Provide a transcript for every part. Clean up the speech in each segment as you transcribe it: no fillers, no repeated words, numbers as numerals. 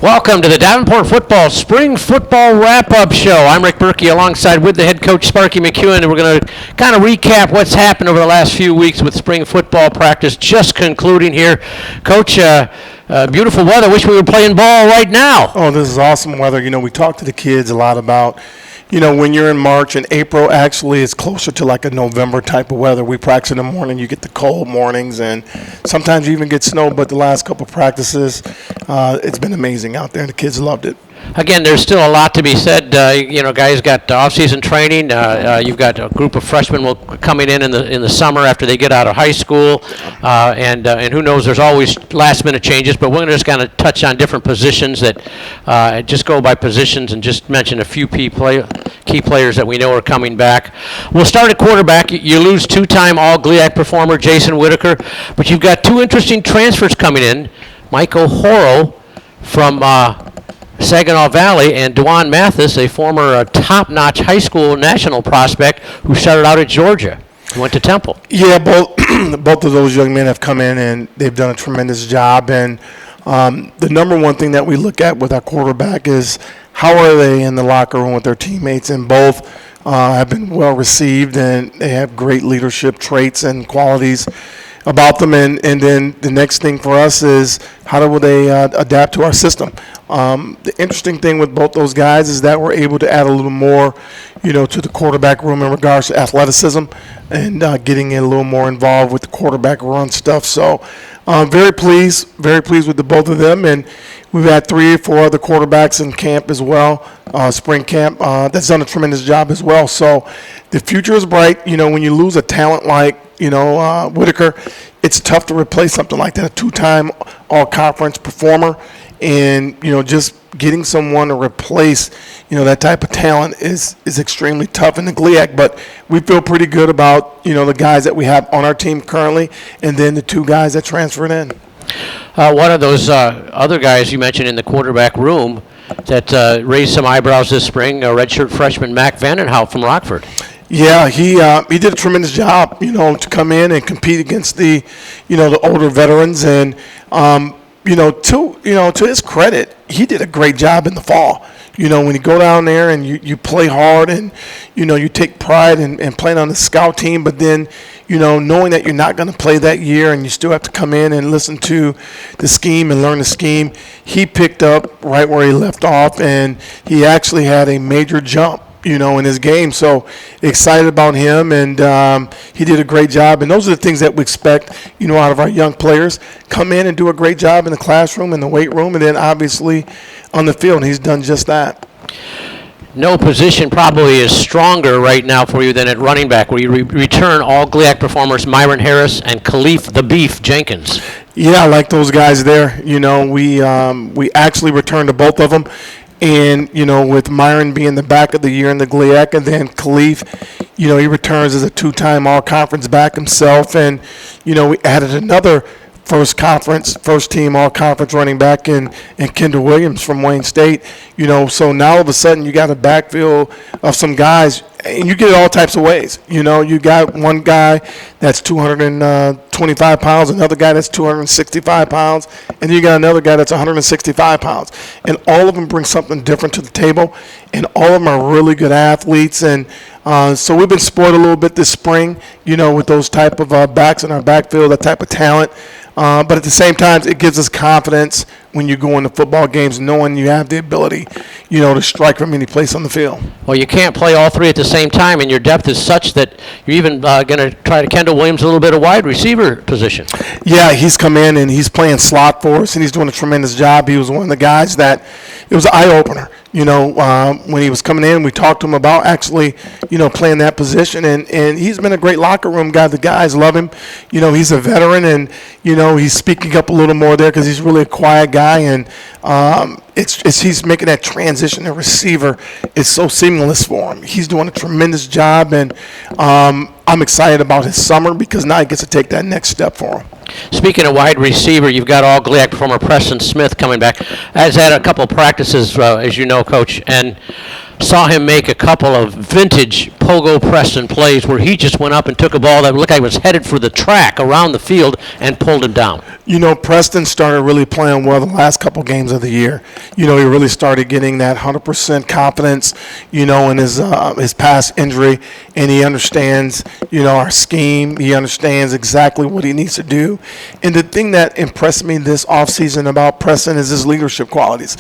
Welcome to the Davenport Football Spring Football Wrap-Up Show. I'm Rick Berkey alongside with the head coach Sparky McEwen, and we're going to kind of recap what's happened over the last few weeks with spring football practice just concluding here. Coach, beautiful weather. Wish we were playing ball right now. Oh, this is awesome weather. You know, we talk to the kids a lot about, you know, when you're in March and April, actually it's closer to like a November type of weather. We practice in the morning, you get the cold mornings, and sometimes you even get snow, but the last couple of practices, it's been amazing out there, and the kids loved it. Again, there's still a lot to be said. Guys got off-season training. You've got a group of freshmen coming in the summer after they get out of high school, and who knows? There's always last-minute changes. But we're going to just kind of touch on different positions that just go by positions and just mention a few key players that we know are coming back. We'll start at quarterback. You lose two-time All-GLIAC performer Jason Whitaker, but you've got two interesting transfers coming in: Mike O'Horo from Saginaw Valley, and Dwan Mathis, a former top-notch high school national prospect who started out at Georgia. He went to Temple. Yeah, both of those young men have come in, and they've done a tremendous job. And the number one thing that we look at with our quarterback is how are they in the locker room with their teammates, and both have been well received, and they have great leadership traits and qualities about them. And then the next thing for us is how will they adapt to our system. The interesting thing with both those guys is that we're able to add a little more, to the quarterback room in regards to athleticism and getting a little more involved with the quarterback run stuff. So very pleased with the both of them. And we've had 3 or 4 other quarterbacks in camp as well, spring camp, that's done a tremendous job as well. So the future is bright. When you lose a talent like, Whitaker, it's tough to replace something like that, a 2-time all-conference performer. And, just getting someone to replace, that type of talent is extremely tough in the GLIAC. But we feel pretty good about, the guys that we have on our team currently, and then the 2 guys that transferred in. One of those other guys you mentioned in the quarterback room that raised some eyebrows this spring, redshirt freshman Mac Vandenhout from Rockford. Yeah, he did a tremendous job, to come in and compete against the older veterans. And to his credit, he did a great job in the fall. When you go down there and you play hard and, you take pride in playing on the scout team, but then, knowing that you're not going to play that year and you still have to come in and listen to the scheme and learn the scheme, he picked up right where he left off, and he actually had a major jump in his game. So excited about him, and he did a great job. And those are the things that we expect, out of our young players. Come in and do a great job in the classroom, in the weight room, and then obviously on the field. And he's done just that. No position probably is stronger right now for you than at running back, where you return all GLIAC performers Myron Harris and Khalif the Beef Jenkins. Yeah, I like those guys there. We actually returned to both of them. And, with Myron being the back of the year in the GLIAC, and then Khalif, he returns as a 2-time all-conference back himself. And, we added another first-team all-conference running back in Kendall Williams from Wayne State. So now all of a sudden you got a backfield of some guys, and you get it all types of ways. You got one guy that's 225 pounds, another guy that's 265 pounds, and you got another guy that's 165 pounds. And all of them bring something different to the table, and all of them are really good athletes. And so we've been spoiled a little bit this spring, with those type of backs in our backfield, that type of talent. But at the same time, it gives us confidence when you go into football games, knowing you have the ability, to strike from any place on the field. Well, you can't play all 3 at the same time, and your depth is such that you're even going to try to Kendall Williams a little bit of wide receiver position. Yeah, he's come in and he's playing slot for us, and he's doing a tremendous job. He was one of the guys that it was an eye-opener. When he was coming in, we talked to him about actually, playing that position, and he's been a great locker room guy. The guys love him. He's a veteran, and, he's speaking up a little more there because he's really a quiet guy, and he's making that transition to receiver. It's so seamless for him. He's doing a tremendous job, and I'm excited about his summer because now he gets to take that next step for him. Speaking of wide receiver, you've got all GLIAC performer Preston Smith coming back. Has had a couple of practices, as you know, Coach, and saw him make a couple of vintage pogo Preston plays where he just went up and took a ball that looked like it was headed for the track around the field and pulled it down. You know, Preston started really playing well the last couple games of the year. You know, he really started getting that 100% confidence, you know, in his past injury, and he understands, you know, our scheme. He understands exactly what he needs to do. And the thing that impressed me this offseason about Preston is his leadership qualities.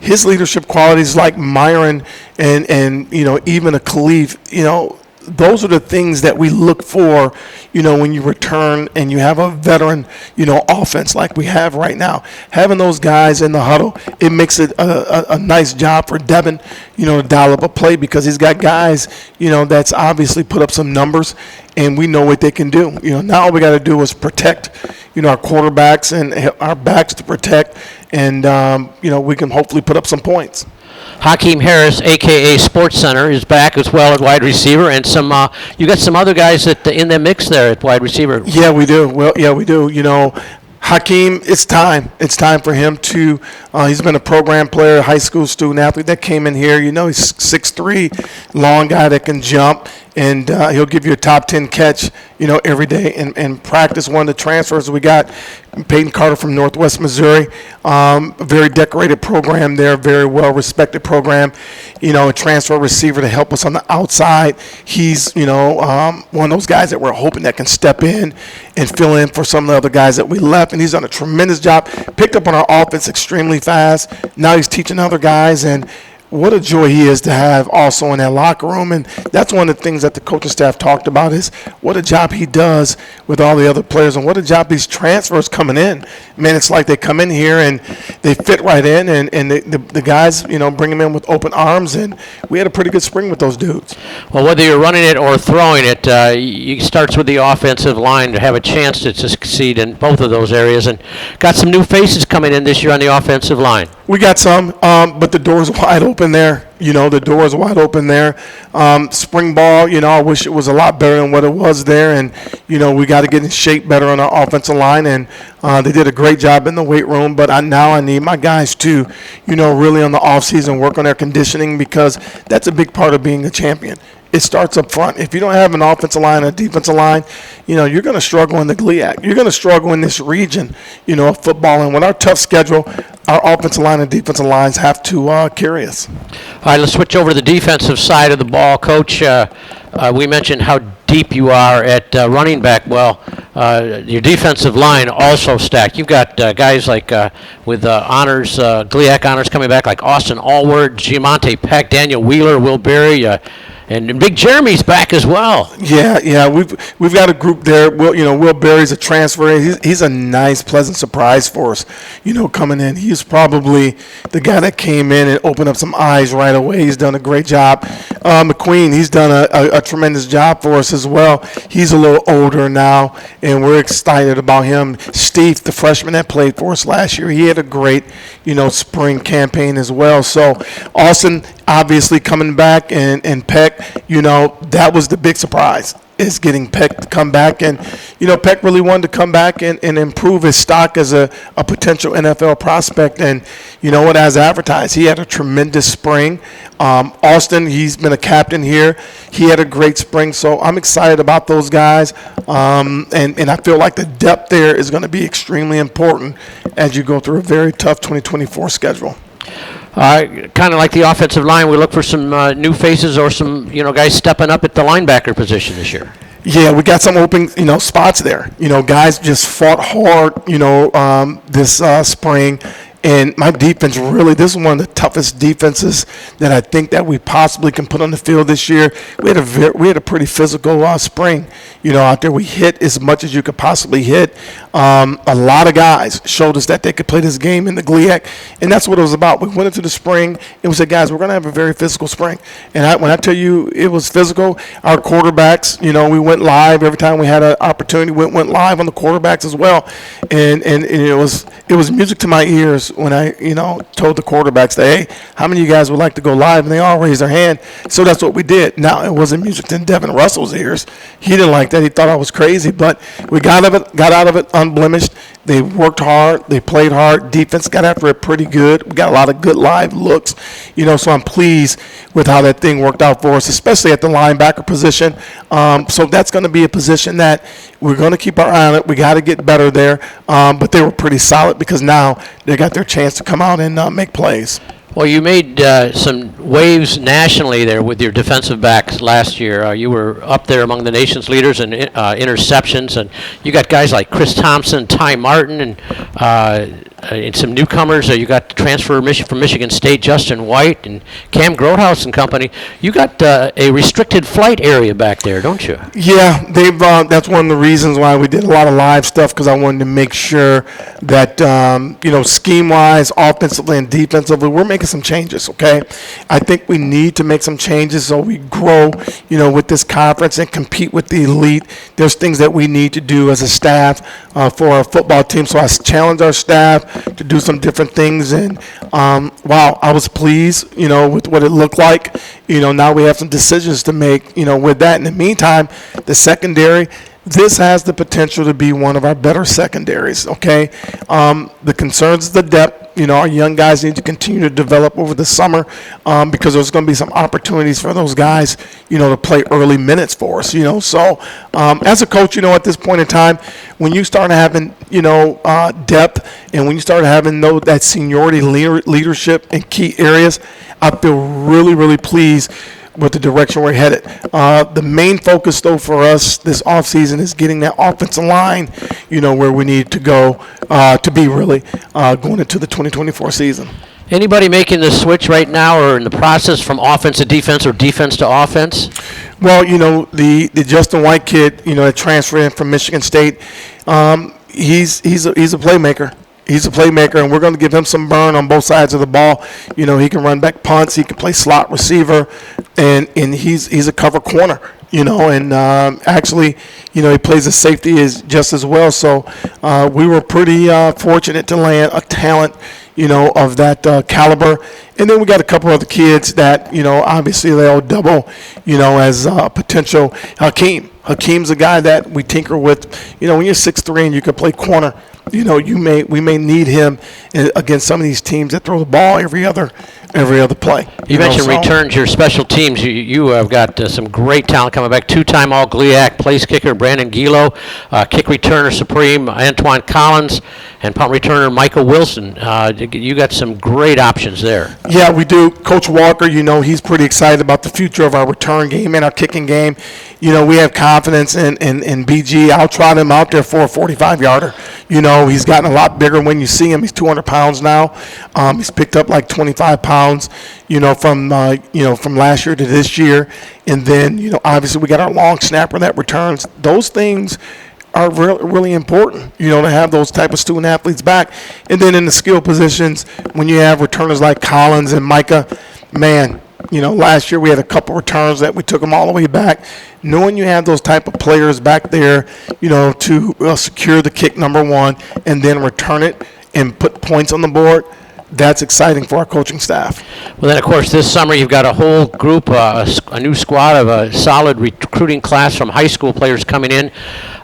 His leadership qualities, like Myron and you know, even a Khalif, you know, those are the things that we look for, you know, when you return and you have a veteran, you know, offense like we have right now. Having those guys in the huddle, it makes it a nice job for Devin, you know, to dial up a play because he's got guys, you know, that's obviously put up some numbers and we know what they can do. You know, now all we got to do is protect, you know, our quarterbacks and our backs to protect and, you know, we can hopefully put up some points. Hakeem Harris, a.k.a. Sports Center, is back as well at wide receiver, and you got some other guys in the mix there at wide receiver. Yeah, we do. Well, yeah, we do. You know, Hakeem, it's time. It's time for him to he's been a program player, high school student athlete that came in here. You know, he's 6'3", long guy that can jump, and he'll give you a top 10 catch, you know, every day in practice. One of the transfers we got, Peyton Carter from Northwest Missouri, a very decorated program there, very well-respected program. You know, a transfer receiver to help us on the outside. He's, you know, one of those guys that we're hoping that can step in and fill in for some of the other guys that we left, and he's done a tremendous job. Picked up on our offense extremely fast. Now he's teaching other guys, and what a joy he is to have also in that locker room. And that's one of the things that the coaching staff talked about is what a job he does with all the other players and what a job these transfers coming in. Man, it's like they come in here and they fit right in, and the guys, you know, bring them in with open arms, and we had a pretty good spring with those dudes. Well, whether you're running it or throwing it, it starts with the offensive line to have a chance to succeed in both of those areas. And got some new faces coming in this year on the offensive line. We got some, but the door's wide open there. You know, the door is wide open there. Spring ball, you know, I wish it was a lot better than what it was there. And, you know, we got to get in shape better on our offensive line. And they did a great job in the weight room. But now I need my guys to, you know, really on the offseason work on their conditioning because that's a big part of being a champion. It starts up front. If you don't have an offensive line and a defensive line, you know, you're going to struggle in the GLIAC. You're going to struggle in this region, you know, of football. And with our tough schedule, our offensive line and defensive lines have to carry us. All right, let's switch over to the defensive side of the ball. Coach, we mentioned how deep you are at running back. Well, your defensive line also stacked. You've got guys like with honors, GLIAC honors coming back like Austin Allward, Giamonte Peck, Daniel Wheeler, Will Berry, and Big Jeremy's back as well. Yeah, we've got a group there. Will Berry's a transfer. He's a nice, pleasant surprise for us. You know, coming in, he's probably the guy that came in and opened up some eyes right away. He's done a great job. McQueen, he's done a tremendous job for us as well. He's a little older now, and we're excited about him. Steve, the freshman that played for us last year, he had a great, you know, spring campaign as well. So Austin, obviously coming back, and Peck, you know, that was the big surprise, is getting Peck to come back. And, you know, Peck really wanted to come back and improve his stock as a potential NFL prospect. And, you know what, as advertised, he had a tremendous spring. Austin, he's been a captain here. He had a great spring. So I'm excited about those guys. And I feel like the depth there is going to be extremely important as you go through a very tough 2024 schedule. Kind of like the offensive line, we look for some new faces or some, you know, guys stepping up at the linebacker position this year. Yeah, we got some open, you know, spots there. You know, guys just fought hard, you know, this spring. And my defense really, this is one of the toughest defenses that I think that we possibly can put on the field this year. We had a pretty physical spring, you know, out there. We hit as much as you could possibly hit. A lot of guys showed us that they could play this game in the GLIAC, and that's what it was about. We went into the spring and we said, guys, we're going to have a very physical spring. And when I tell you it was physical, our quarterbacks, you know, we went live every time we had an opportunity. We went live on the quarterbacks as well, and it was music to my ears when I, told the quarterbacks that, hey, how many of you guys would like to go live? And they all raised their hand. So that's what we did. Now, it wasn't music to Devin Russell's ears. He didn't like that. He thought I was crazy. But we got out of it unblemished. They worked hard. They played hard. Defense got after it pretty good. We got a lot of good live looks. So I'm pleased with how that thing worked out for us, especially at the linebacker position. So that's going to be a position that we're going to keep our eye on it. We got to get better there. But they were pretty solid because now they got their chance to come out and make plays. Well, you made some waves nationally there with your defensive backs last year. You were up there among the nation's leaders in interceptions, and you got guys like Chris Thompson, Ty Martin, and some newcomers. You got the transfer from Michigan State, Justin White, and Cam Grotehouse and company. You got a restricted flight area back there, don't you? Yeah, they've. That's one of the reasons why we did a lot of live stuff, because I wanted to make sure that scheme-wise, offensively and defensively, we're making some changes. Okay, I think we need to make some changes so we grow, with this conference and compete with the elite. There's things that we need to do as a staff for our football team. So I challenge our staff to do some different things, and wow, I was pleased, with what it looked like. Now we have some decisions to make, with that. In the meantime, the secondary, this has the potential to be one of our better secondaries, okay? The concerns is the depth. Our young guys need to continue to develop over the summer because there's going to be some opportunities for those guys, to play early minutes for us, So as a coach, at this point in time, when you start having, depth, and when you start having that seniority leadership in key areas, I feel really, really pleased with the direction we're headed. The main focus, though, for us this offseason is getting that offensive line, where we need to go to be really going into the 2024 season. Anybody making the switch right now or in the process from offense to defense or defense to offense? Well, the Justin White kid, that transferred in from Michigan State, he's a playmaker. He's a playmaker, and we're going to give him some burn on both sides of the ball. He can run back punts. He can play slot receiver, and he's a cover corner. And actually, he plays a safety just as well. So we were pretty fortunate to land a talent, of that caliber. And then we got a couple other kids that, obviously they'll double, as potential. Hakeem's a guy that we tinker with. When you're 6'3" and you can play corner, we may need him against some of these teams that throw the ball every other play. You mentioned returns, your special teams. You have got some great talent coming back. Two-time All-GLIAC place kicker Brandon Gilo, kick returner supreme Antoine Collins, and punt returner Michael Wilson. You got some great options there. Yeah, we do. Coach Walker, he's pretty excited about the future of our return game and our kicking game. We have confidence in BG. I'll trot him out there for a 45-yarder. He's gotten a lot bigger when you see him. He's 200 pounds now. He's picked up like 25 pounds, from last year to this year. And then, obviously we got our long snapper that returns. Those things are really important, to have those type of student athletes back. And then in the skill positions, when you have returners like Collins and Micah, man, last year we had a couple returns that we took them all the way back. Knowing you have those type of players back there, to secure the kick, number one, and then return it and put points on the board, that's exciting for our coaching staff. Well, then, of course, this summer you've got a whole group, a new squad of a solid recruiting class from high school players coming in.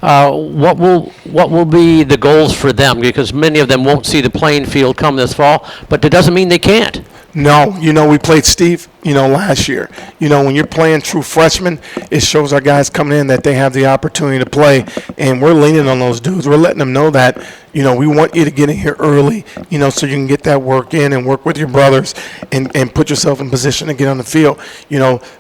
What will be the goals for them? Because many of them won't see the playing field come this fall, but that doesn't mean they can't. No, we played Steve, last year. When you're playing true freshmen, it shows our guys coming in that they have the opportunity to play, and we're leaning on those dudes. We're letting them know that, we want you to get in here early, so you can get that work in and work with your brothers and put yourself in position to get on the field.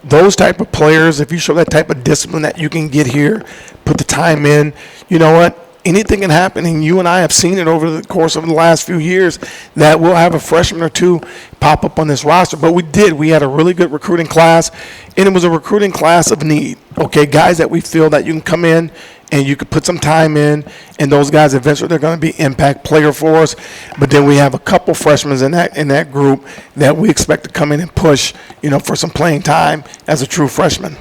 Those type of players, if you show that type of discipline that you can get here, put the time in, you know what? Anything can happen, and you and I have seen it over the course of the last few years that we'll have a freshman or two pop up on this roster. But we had a really good recruiting class, and it was a recruiting class of need. Okay, guys that we feel that you can come in and you could put some time in, and those guys eventually they're going to be impact player for us. But then we have a couple freshmen in that group that we expect to come in and push, for some playing time as a true freshman.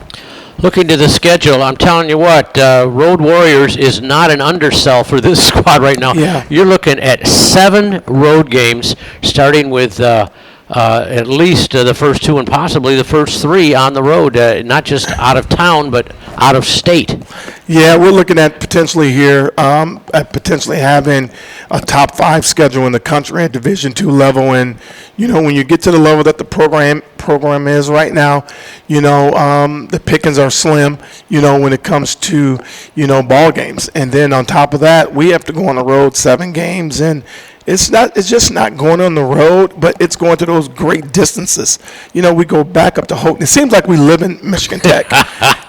Looking to the schedule, I'm telling you what, Road Warriors is not an undersell for this squad right now. Yeah. You're looking at 7 road games, starting with at least the first 2 and possibly the first 3 on the road, not just out of town, but out of state. Yeah, we're looking at potentially here, at potentially having a top 5 schedule in the country at Division II level. And, when you get to the level that the program is right now, the pickings are slim, when it comes to, ball games. And then on top of that, we have to go on the road 7 games. And it's just not going on the road, but it's going to those great distances. We go back up to Houghton. It seems like we live in Michigan Tech.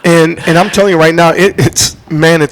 and I'm telling you right now, it's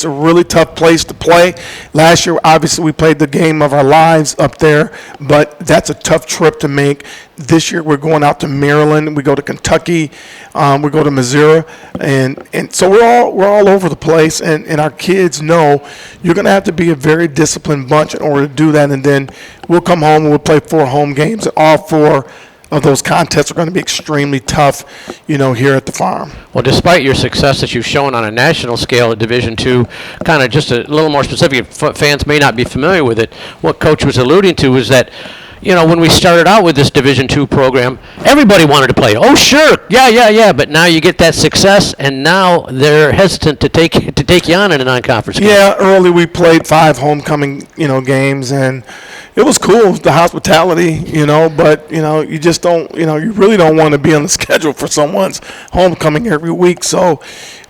a really tough place to play. Last year, obviously, we played the game of our lives up there, but that's a tough trip to make. This year, we're going out to Maryland. We go to Kentucky. We go to Missouri, and so we're all over the place. And our kids know you're going to have to be a very disciplined bunch in order to do that. And then we'll come home and we'll play 4 home games, and all 4 of those contests are going to be extremely tough, here at the farm. Well, despite your success that you've shown on a national scale at Division II, kind of just a little more specific, fans may not be familiar with it, what Coach was alluding to is that, when we started out with this Division II program, everybody wanted to play. Oh, sure, yeah. But now you get that success, and now they're hesitant to take you on in a non-conference game. Yeah, early we played 5 homecoming, games, and it was cool, the hospitality, but, you just don't, you really don't want to be on the schedule for someone's homecoming every week. So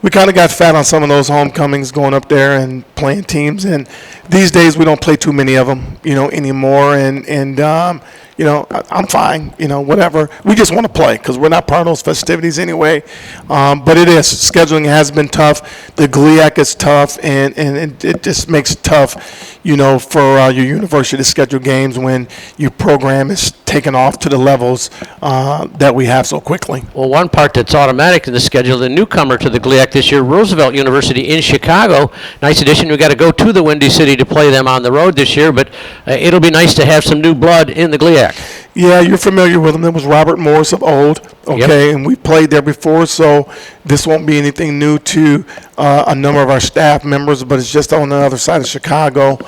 we kind of got fat on some of those homecomings going up there and playing teams. And these days we don't play too many of them, anymore. And I'm fine, whatever. We just want to play because we're not part of those festivities anyway. But it is. Scheduling has been tough. The GLIAC is tough, and it just makes it tough, for your university to schedule games when your program is taken off to the levels that we have so quickly. Well, one part that's automatic in the schedule, the newcomer to the GLIAC this year, Roosevelt University in Chicago. Nice addition. We've got to go to the Windy City to play them on the road this year, but it'll be nice to have some new blood in the GLIAC. Yeah, you're familiar with him. It was Robert Morris of old, okay, Yep. And we played there before, so this won't be anything new to a number of our staff members, but it's just on the other side of Chicago.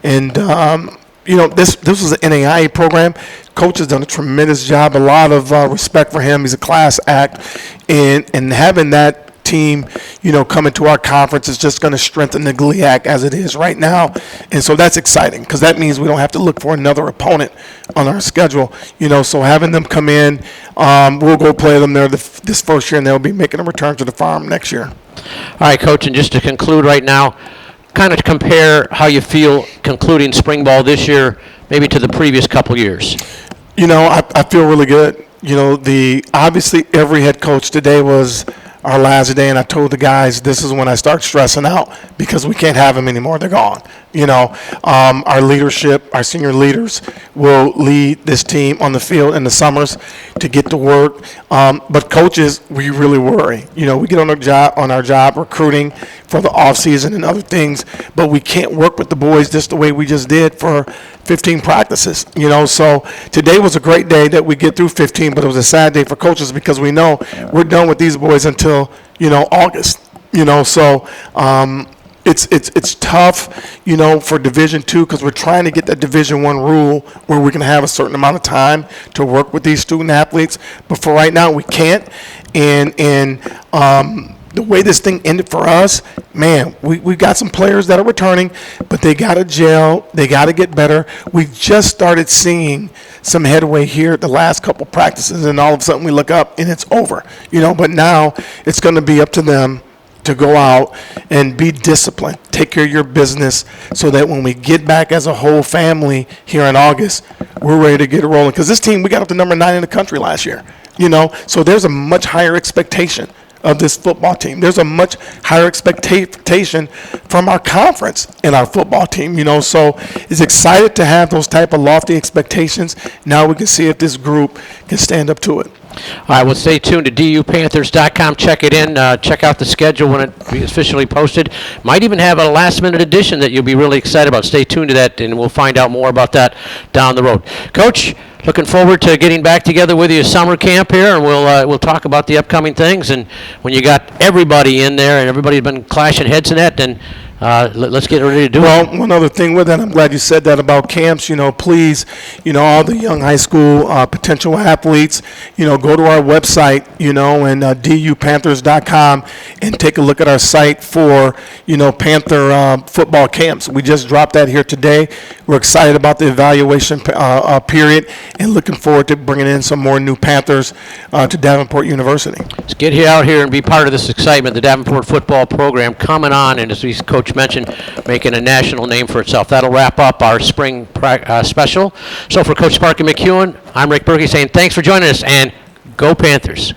And, this was an NAIA program. Coach has done a tremendous job, a lot of respect for him. He's a class act, and having that team, come into our conference is just going to strengthen the GLIAC as it is right now. And so that's exciting because that means we don't have to look for another opponent on our schedule. So having them come in, we'll go play them there this first year, and they'll be making a return to the farm next year. All right, Coach, and just to conclude right now, kind of compare how you feel concluding spring ball this year maybe to the previous couple years. I feel really good. Obviously every head coach today was our last day, and I told the guys this is when I start stressing out because we can't have them anymore. They're gone. Our leadership, our senior leaders will lead this team on the field in the summers to get to work. But coaches, we really worry. We get on our job recruiting for the off season and other things, but we can't work with the boys just the way we just did for 15 practices. So today was a great day that we get through 15, but it was a sad day for coaches because we know we're done with these boys until August. So it's tough, for Division II because we're trying to get that Division I rule where we can have a certain amount of time to work with these student athletes. But for right now, we can't. And the way this thing ended for us, man, we got some players that are returning, but they got to gel. They got to get better. We just started seeing some headway here at the last couple practices, and all of a sudden we look up and it's over. But now it's going to be up to them to go out and be disciplined, take care of your business so that when we get back as a whole family here in August, we're ready to get it rolling. Because this team, we got up to number 9 in the country last year, so there's a much higher expectation of this football team. There's a much higher expectation from our conference and our football team, so it's excited to have those type of lofty expectations. Now we can see if this group can stand up to it. All right, well, stay tuned to dupanthers.com. Check it in. Check out the schedule when it be officially posted. Might even have a last-minute edition that you'll be really excited about. Stay tuned to that, and we'll find out more about that down the road. Coach, looking forward to getting back together with you at summer camp here, and we'll talk about the upcoming things. And when you got everybody in there and everybody's been clashing heads in that, then let's get ready to do it. Well, one other thing with that, I'm glad you said that about camps. Please, all the young high school potential athletes, go to our website, and dupanthers.com and take a look at our site for, Panther football camps. We just dropped that here today. We're excited about the evaluation period and looking forward to bringing in some more new Panthers to Davenport University. Let's get out here and be part of this excitement. The Davenport football program coming on, and as we Coach mentioned, making a national name for itself. That'll wrap up our spring special. So for Coach Sparky McEwen, I'm Rick Berkey saying thanks for joining us, and go Panthers.